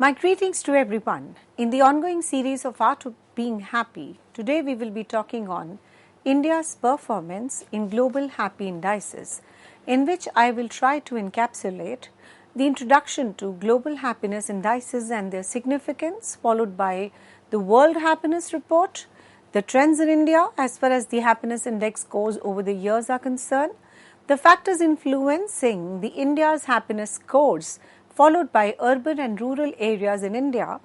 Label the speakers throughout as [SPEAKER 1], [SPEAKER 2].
[SPEAKER 1] My greetings to everyone. In the ongoing series of Art of Being Happy, today we will be talking on India's performance in Global Happy Indices, in which I will try to encapsulate the introduction to Global Happiness Indices and their significance, followed by the World Happiness Report, the trends in India as far as the happiness index scores over the years are concerned, the factors influencing the India's happiness scores, followed by urban and rural areas in India,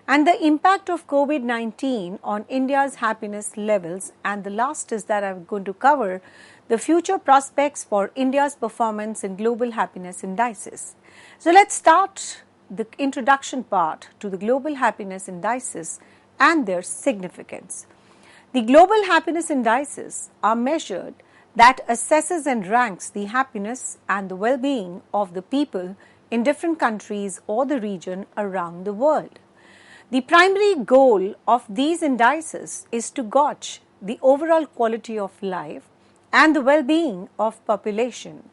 [SPEAKER 1] and the impact of COVID-19 on India's happiness levels. And the last is that I'm going to cover the future prospects for India's performance in Global Happiness Indices. So let's start the introduction part to the Global Happiness Indices and their significance. The Global Happiness Indices are measured that assesses and ranks the happiness and the well-being of the people in different countries or the region around the world. The primary goal of these indices is to gauge the overall quality of life and the well-being of population,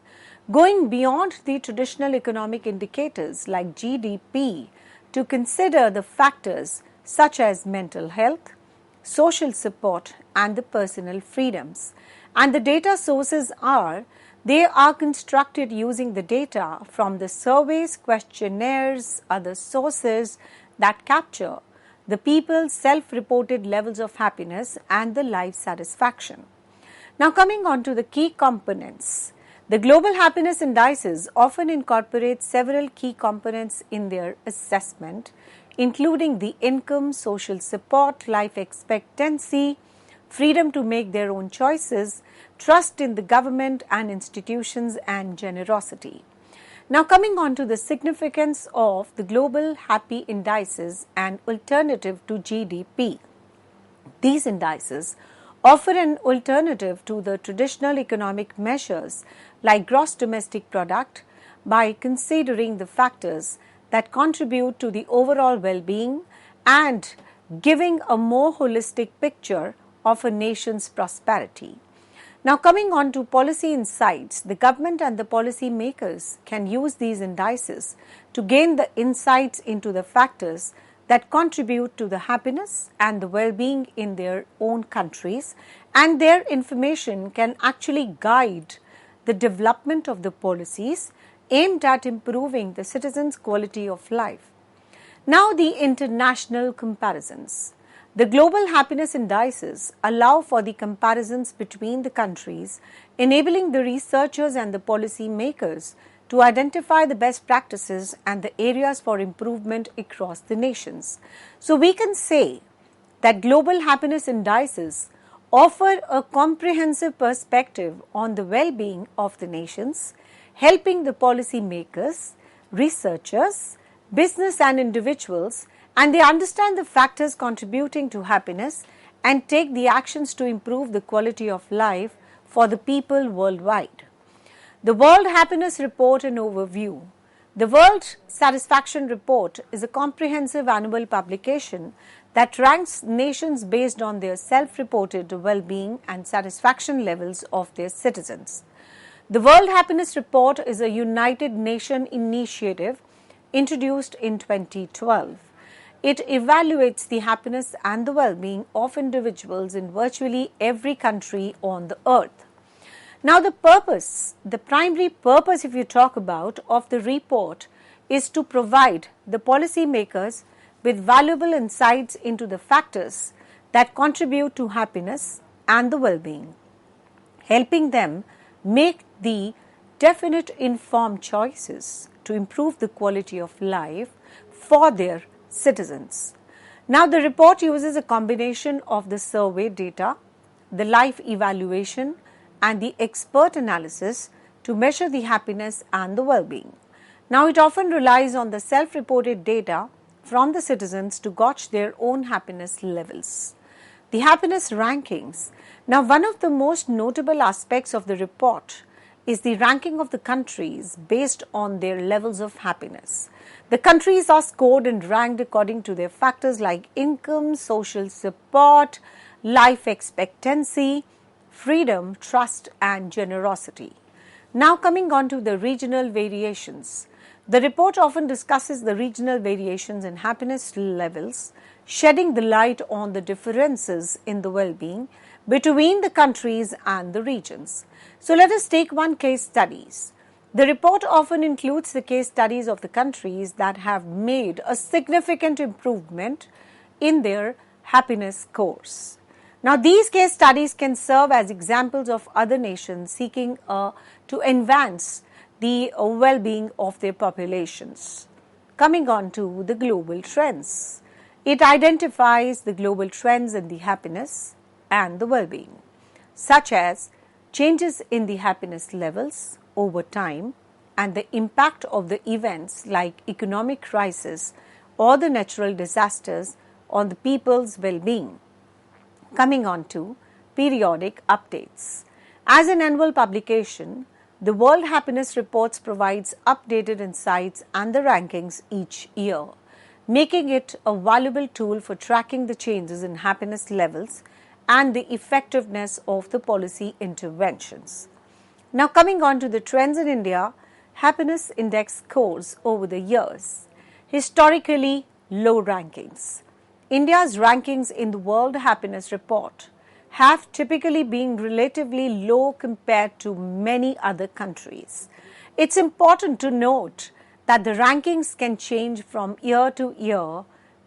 [SPEAKER 1] going beyond the traditional economic indicators like GDP to consider the factors such as mental health, social support and the personal freedoms. And the data sources they are constructed using the data from the surveys, questionnaires, other sources that capture the people's self-reported levels of happiness and the life satisfaction. Now coming on to the key components. The Global Happiness Indices often incorporate several key components in their assessment, including the income, social support, life expectancy, freedom to make their own choices, trust in the government and institutions, and generosity. Now coming on to the significance of the Global Happy Indices and alternative to GDP. These indices offer an alternative to the traditional economic measures like gross domestic product by considering the factors that contribute to the overall well-being and giving a more holistic picture of a nation's prosperity. Now coming on to policy insights, the government and the policy makers can use these indices to gain the insights into the factors that contribute to the happiness and the well-being in their own countries, and their information can actually guide the development of the policies aimed at improving the citizens' quality of life. Now the international comparisons. The Global Happiness Indices allow for the comparisons between the countries, enabling the researchers and the policy makers to identify the best practices and the areas for improvement across the nations. So we can say that Global Happiness Indices offer a comprehensive perspective on the well-being of the nations, helping the policy makers, researchers, business and individuals, and they understand the factors contributing to happiness and take the actions to improve the quality of life for the people worldwide. The World Happiness Report and Overview. The World Satisfaction Report is a comprehensive annual publication that ranks nations based on their self-reported well-being and satisfaction levels of their citizens. The World Happiness Report is a United Nations initiative introduced in 2012. It evaluates the happiness and the well-being of individuals in virtually every country on the earth. Now the primary purpose if you talk about of the report is to provide the policy makers with valuable insights into the factors that contribute to happiness and the well-being, helping them make the definite informed choices to improve the quality of life for their citizens. Now the report uses a combination of the survey data, the life evaluation and the expert analysis to measure the happiness and the well-being. Now it often relies on the self-reported data from the citizens to gauge their own happiness levels. The happiness rankings. Now one of the most notable aspects of the report is the ranking of the countries based on their levels of happiness. The countries are scored and ranked according to their factors like income, social support, life expectancy, freedom, trust and generosity. Now coming on to the regional variations. The report often discusses the regional variations in happiness levels, shedding the light on the differences in the well-being between the countries and the regions. So let us take one case studies. The report often includes the case studies of the countries that have made a significant improvement in their happiness scores. Now, these case studies can serve as examples of other nations seeking to advance the well-being of their populations. Coming on to the global trends. It identifies the global trends in the happiness and the well-being, such as changes in the happiness levels over time and the impact of the events like economic crisis or the natural disasters on the people's well-being. Coming on to periodic updates. As an annual publication, the World Happiness Reports provides updated insights and the rankings each year, making it a valuable tool for tracking the changes in happiness levels and the effectiveness of the policy interventions. Now coming on to the trends in India, happiness index scores over the years. Historically low rankings. India's rankings in the World Happiness Report have typically been relatively low compared to many other countries. It's important to note that the rankings can change from year to year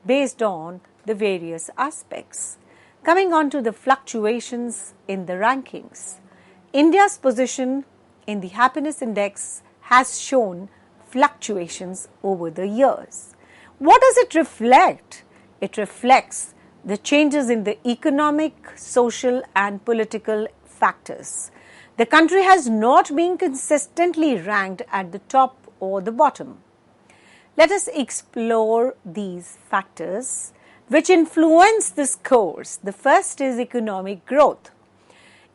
[SPEAKER 1] based on the various aspects. Coming on to the fluctuations in the rankings. India's position in the happiness index has shown fluctuations over the years. What does it reflect? It reflects the changes in the economic, social and political factors. The country has not been consistently ranked at the top or the bottom. Let us explore these factors which influence the scores. The first is economic growth.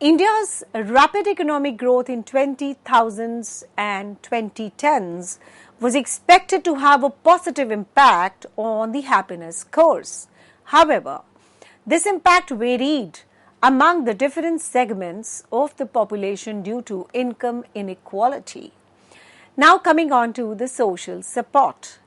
[SPEAKER 1] India's rapid economic growth in 2000s and 2010s was expected to have a positive impact on the happiness scores. However, this impact varied among the different segments of the population due to income inequality. Now coming on to the social support.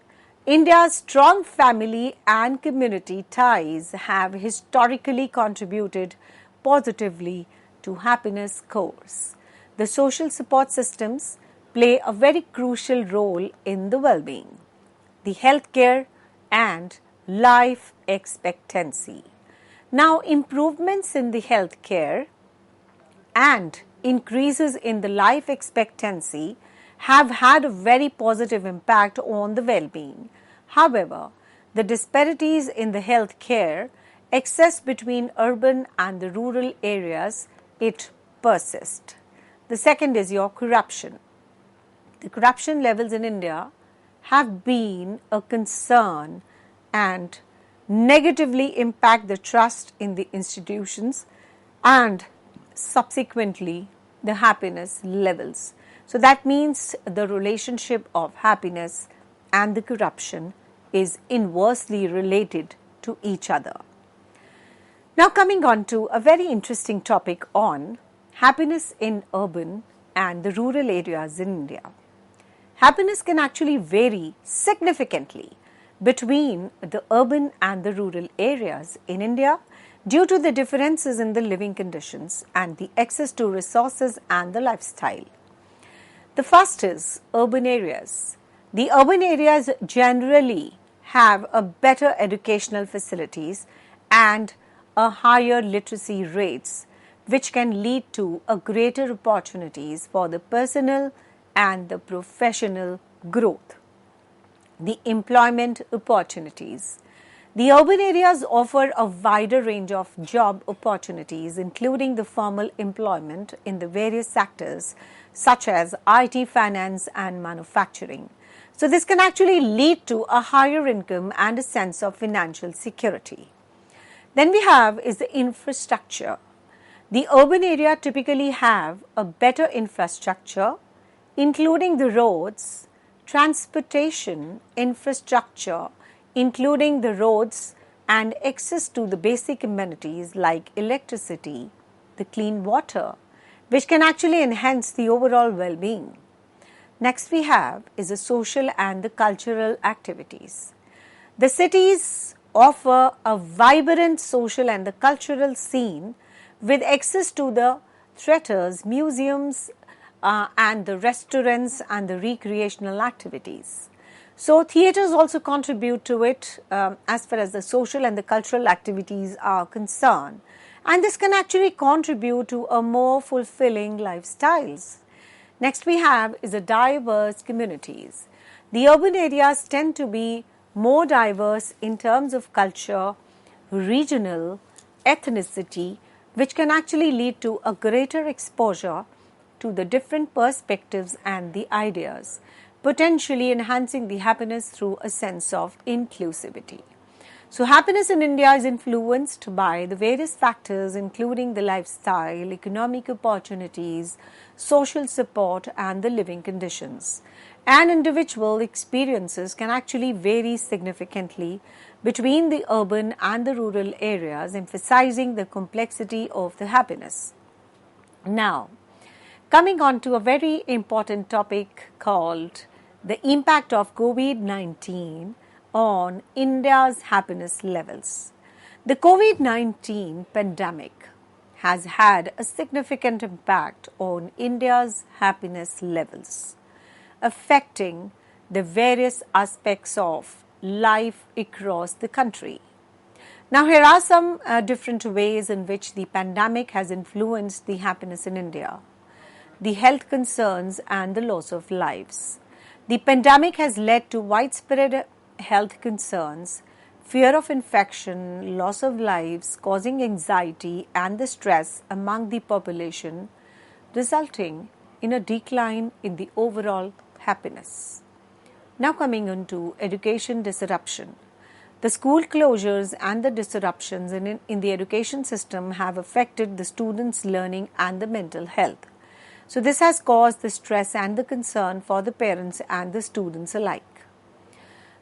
[SPEAKER 1] India's strong family and community ties have historically contributed positively to happiness scores. The social support systems play a very crucial role in the well-being, the healthcare and life expectancy. Now, improvements in the healthcare and increases in the life expectancy have had a very positive impact on the well-being. However, the disparities in the healthcare, excess between urban and the rural areas, it persists. The second is your corruption. The corruption levels in India have been a concern and negatively impact the trust in the institutions and subsequently the happiness levels. So that means the relationship of happiness and the corruption is inversely related to each other. Now coming on to a very interesting topic on happiness in urban and the rural areas in India. Happiness can actually vary significantly between the urban and the rural areas in India due to the differences in the living conditions and the access to resources and the lifestyle. The first is urban areas. The urban areas generally have a better educational facilities and a higher literacy rates, which can lead to a greater opportunities for the personal and the professional growth. The employment opportunities. The urban areas offer a wider range of job opportunities, including the formal employment in the various sectors such as IT, finance and manufacturing. So this can actually lead to a higher income and a sense of financial security. Then we have is the infrastructure. The urban area typically have a better infrastructure, including the roads, transportation infrastructure, including the roads and access to the basic amenities like electricity, the clean water, which can actually enhance the overall well-being. Next we have is the social and the cultural activities. The cities offer a vibrant social and the cultural scene with access to the theatres, museums, and the restaurants and the recreational activities. So, theatres also contribute to it as far as the social and the cultural activities are concerned, and this can actually contribute to a more fulfilling lifestyles. Next we have is the diverse communities. The urban areas tend to be more diverse in terms of culture, regional, ethnicity, which can actually lead to a greater exposure to the different perspectives and the ideas, potentially enhancing the happiness through a sense of inclusivity. So, happiness in India is influenced by the various factors including the lifestyle, economic opportunities, social support and the living conditions. And individual experiences can actually vary significantly between the urban and the rural areas, emphasizing the complexity of the happiness. Now, coming on to a very important topic called the impact of COVID-19 on India's happiness levels. The COVID-19 pandemic has had a significant impact on India's happiness levels, affecting the various aspects of life across the country. Now, here are some different ways in which the pandemic has influenced the happiness in India. The health concerns and the loss of lives. The pandemic has led to widespread health concerns, fear of infection, loss of lives, causing anxiety and the stress among the population, resulting in a decline in the overall happiness. Now coming on to education disruption. The school closures and the disruptions in the education system have affected the students' learning and the mental health. So this has caused the stress and the concern for the parents and the students alike.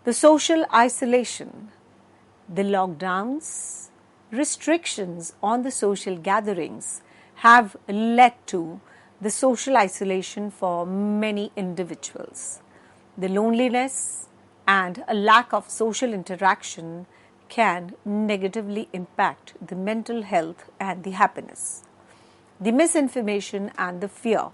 [SPEAKER 1] The social isolation, the lockdowns, restrictions on the social gatherings have led to the social isolation for many individuals. The loneliness and a lack of social interaction can negatively impact the mental health and the happiness. The misinformation and the fear.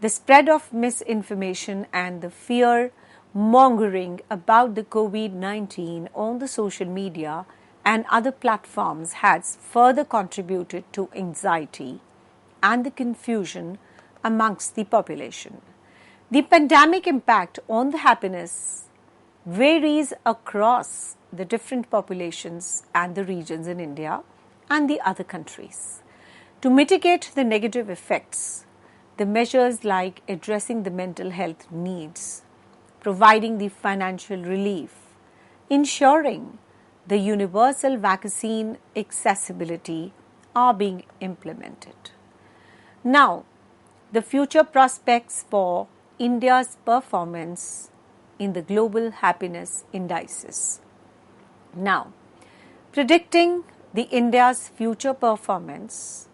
[SPEAKER 1] The spread of misinformation and the fear mongering about the COVID-19 on the social media and other platforms has further contributed to anxiety and the confusion amongst the population. The pandemic impact on the happiness varies across the different populations and the regions in India and the other countries. To mitigate the negative effects, the measures like addressing the mental health needs, providing the financial relief, ensuring the universal vaccine accessibility are being implemented. Now, the future prospects for India's performance in the Global Happiness Indices. Now, predicting the India's future performance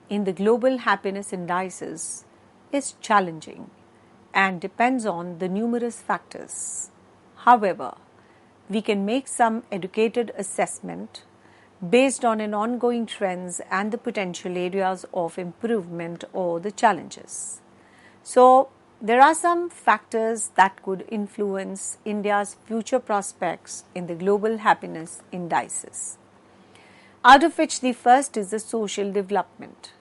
[SPEAKER 1] in the Global Happiness Indices is challenging and depends on the numerous factors. However, we can make some educated assessment based on an ongoing trends and the potential areas of improvement or the challenges. So, there are some factors that could influence India's future prospects in the Global Happiness Indices, out of which the first is the social development.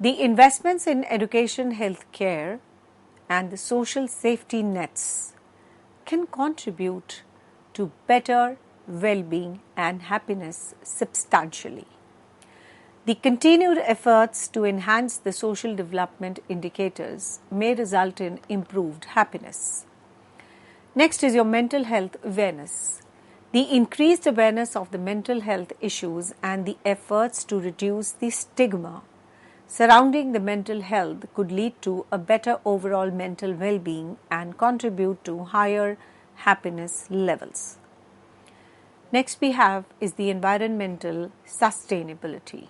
[SPEAKER 1] The investments in education, healthcare, and the social safety nets can contribute to better well-being and happiness substantially. The continued efforts to enhance the social development indicators may result in improved happiness. Next is your mental health awareness. The increased awareness of the mental health issues and the efforts to reduce the stigma surrounding the mental health could lead to a better overall mental well-being and contribute to higher happiness levels. Next we have is the environmental sustainability.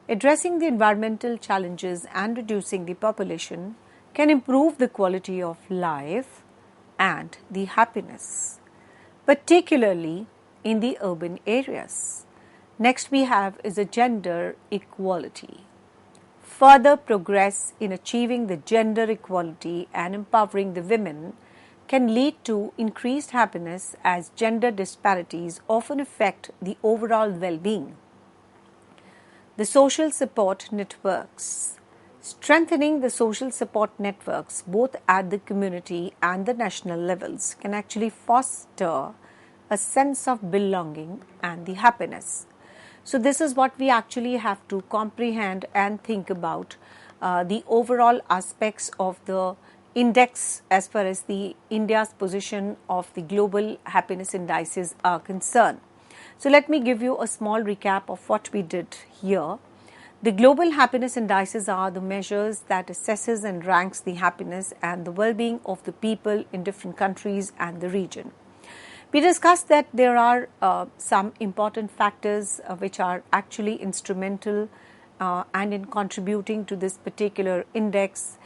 [SPEAKER 1] Addressing the environmental challenges and reducing the population can improve the quality of life and the happiness, particularly in the urban areas. Next we have is a gender equality. Further progress in achieving the gender equality and empowering the women can lead to increased happiness, as gender disparities often affect the overall well-being. The social support networks. Strengthening the social support networks both at the community and the national levels can actually foster a sense of belonging and the happiness. So this is what we actually have to comprehend and think about the overall aspects of the index as far as the India's position of the global happiness indices are concerned. So let me give you a small recap of what we did here. The global happiness indices are the measures that assesses and ranks the happiness and the well-being of the people in different countries and the region. We discussed that there are some important factors which are actually instrumental and in contributing to this particular index.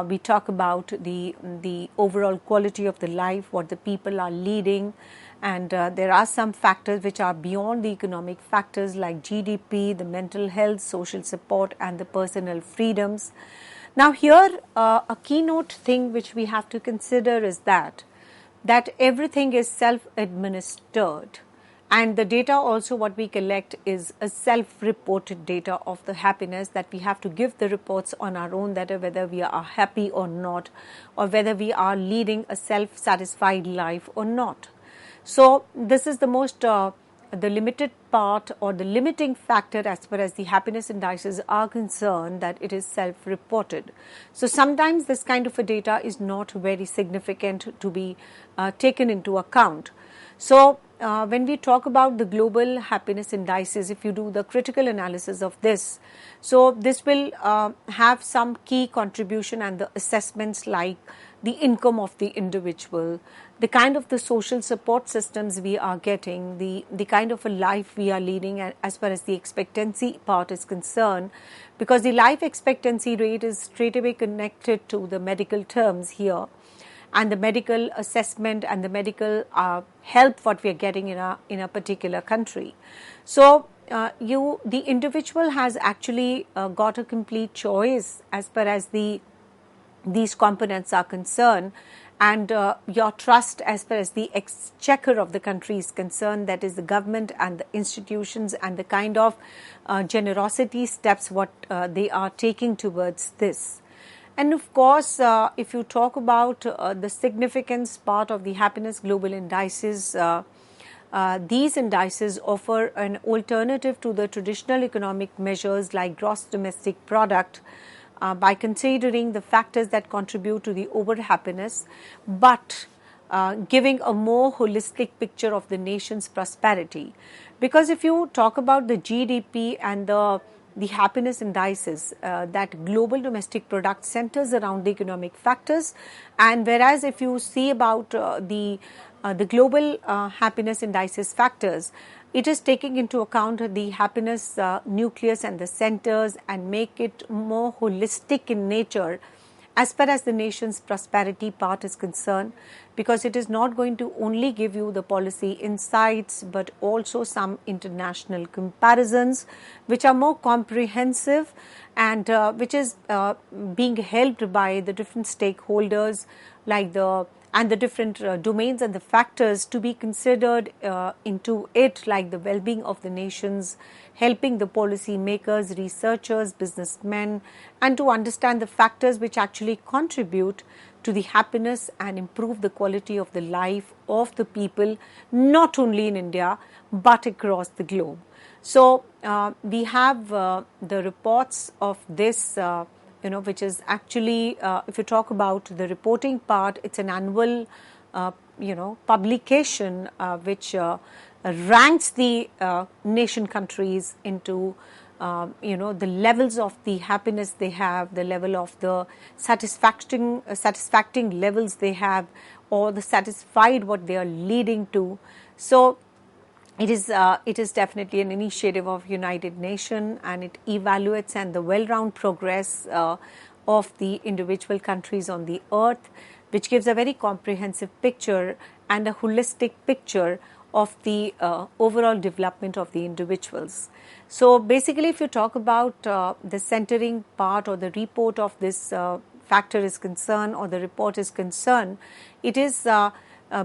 [SPEAKER 1] We talk about the overall quality of the life, what the people are leading, and there are some factors which are beyond the economic factors like GDP, the mental health, social support, and the personal freedoms. Now here a keynote thing which we have to consider is that everything is self-administered, and the data also what we collect is a self-reported data of the happiness, that we have to give the reports on our own, that whether we are happy or not, or whether we are leading a self-satisfied life or not. So this is the most the limited part or the limiting factor as far as the happiness indices are concerned, that it is self-reported. So sometimes this kind of a data is not very significant to be taken into account. So when we talk about the global happiness indices, if you do the critical analysis of this, so this will have some key contribution and the assessments like the income of the individual, the kind of the social support systems we are getting, the kind of a life we are leading as far as the expectancy part is concerned, because the life expectancy rate is straight away connected to the medical terms here, and the medical assessment and the medical help what we are getting in a particular country. So the individual has actually got a complete choice as far as these components are concerned, and your trust as far as the exchequer of the country is concerned, that is the government and the institutions, and the kind of generosity steps what they are taking towards this. And of course, if you talk about the significance part of the happiness global indices, these indices offer an alternative to the traditional economic measures like gross domestic product, by considering the factors that contribute to the overall happiness, but giving a more holistic picture of the nation's prosperity. Because if you talk about the GDP and the happiness indices, that global domestic product centers around the economic factors, and whereas if you see about the global happiness indices factors, it is taking into account the happiness nucleus and the centers, and make it more holistic in nature as far as the nation's prosperity part is concerned, because it is not going to only give you the policy insights, but also some international comparisons which are more comprehensive, and which is being helped by the different stakeholders like the different domains and the factors to be considered into it, like the well-being of the nations, helping the policy makers, researchers, businessmen, and to understand the factors which actually contribute to the happiness and improve the quality of the life of the people, not only in India but across the globe. So we have the reports of this which is actually, if you talk about the reporting part, it's an annual, publication which ranks the nation countries into, the levels of the happiness they have, the level of the satisfacting levels they have, or the satisfied what they are leading to. So it is definitely an initiative of United Nations, and it evaluates and the well-round progress of the individual countries on the earth, which gives a very comprehensive picture and a holistic picture of the overall development of the individuals. So basically, if you talk about the centering part or the report of this factor is concerned or the report is concerned, it is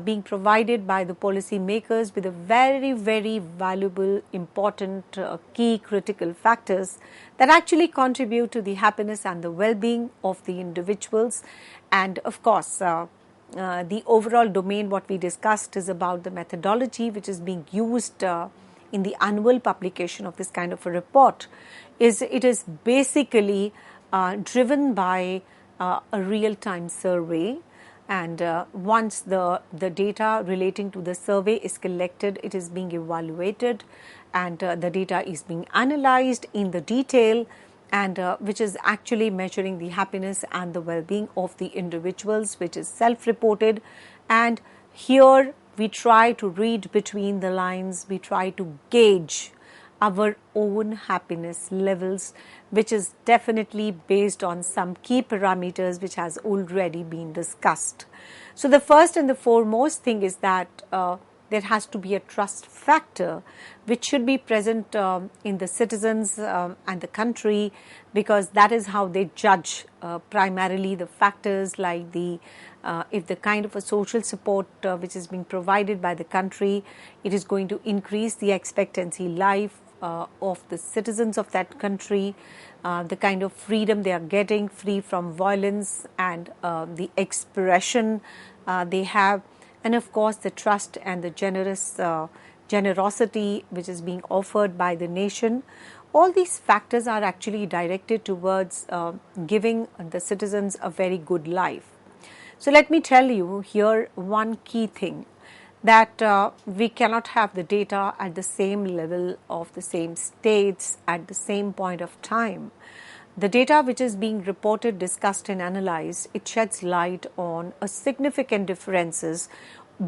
[SPEAKER 1] being provided by the policy makers with a very, very valuable, important, key critical factors that actually contribute to the happiness and the well-being of the individuals. And of course, the overall domain what we discussed is about the methodology which is being used in the annual publication of this kind of a report. It is basically driven by a real-time survey, and once the data relating to the survey is collected, it is being evaluated, and the data is being analyzed in the detail, and which is actually measuring the happiness and the well-being of the individuals, which is self-reported. And here we try to read between the lines, we try to gauge our own happiness levels, which is definitely based on some key parameters which has already been discussed. So the first and the foremost thing is that there has to be a trust factor which should be present in the citizens and the country, because that is how they judge primarily the factors like the if the kind of a social support which is being provided by the country, it is going to increase the expectancy life of the citizens of that country, the kind of freedom they are getting, free from violence, and the expression they have, and of course the trust and the generosity which is being offered by the nation. All these factors are actually directed towards giving the citizens a very good life. So let me tell you here one key thing, that we cannot have the data at the same level of the same states at the same point of time. The data which is being reported, discussed and analyzed, it sheds light on a significant differences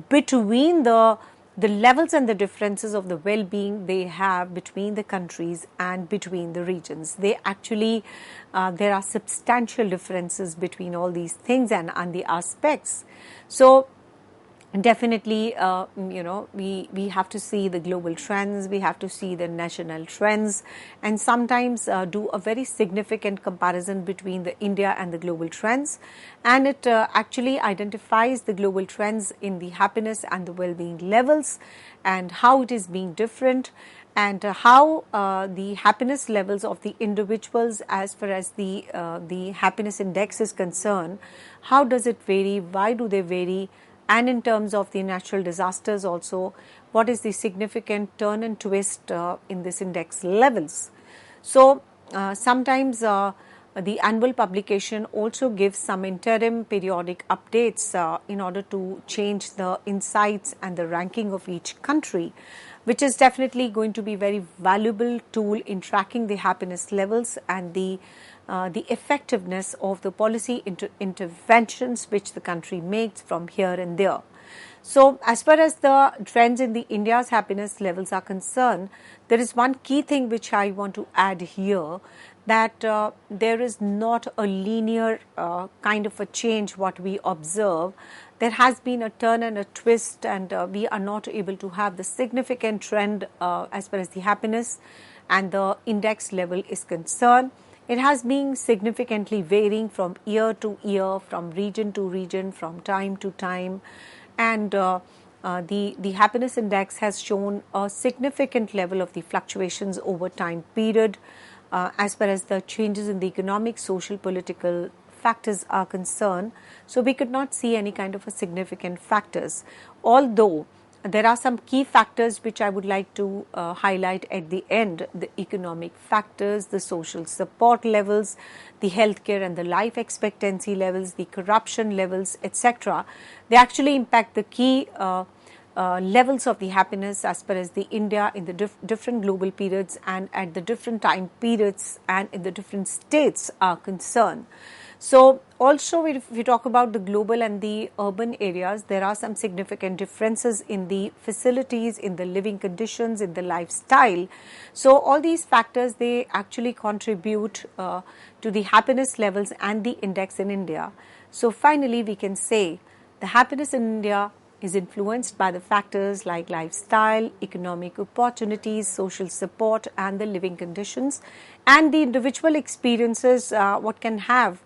[SPEAKER 1] between the levels and the differences of the well-being they have between the countries and between the regions. They actually, there are substantial differences between all these things and the aspects. So definitely, we have to see the global trends, we have to see the national trends, and sometimes do a very significant comparison between the India and the global trends, and it actually identifies the global trends in the happiness and the well-being levels and how it is being different, and how the happiness levels of the individuals as far as the happiness index is concerned, how does it vary, why do they vary, and in terms of the natural disasters also, what is the significant turn and twist in this index levels. So sometimes the annual publication also gives some interim periodic updates in order to change the insights and the ranking of each country, which is definitely going to be very valuable tool in tracking the happiness levels and the effectiveness of the policy interventions which the country makes from here and there. So as far as the trends in the India's happiness levels are concerned, there is one key thing which I want to add here, that there is not a linear kind of a change what we observe. There has been a turn and a twist, and we are not able to have the significant trend as far as the happiness and the index level is concerned. It has been significantly varying from year to year, from region to region, from time to time, and the happiness index has shown a significant level of the fluctuations over time period as far as the changes in the economic, social, political factors are concerned. So we could not see any kind of a significant factors, although there are some key factors which I would like to highlight at the end: the economic factors, the social support levels, the healthcare and the life expectancy levels, the corruption levels, etc. They actually impact the key levels of the happiness as per as the India in the different global periods and at the different time periods and in the different states are concerned. So also if we talk about the global and the urban areas, there are some significant differences in the facilities, in the living conditions, in the lifestyle. So all these factors, they actually contribute to the happiness levels and the index in India. So finally we can say the happiness in India is influenced by the factors like lifestyle, economic opportunities, social support and the living conditions, and the individual experiences what can have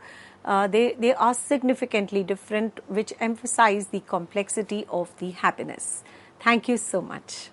[SPEAKER 1] they are significantly different, which emphasize the complexity of the happiness. Thank you so much.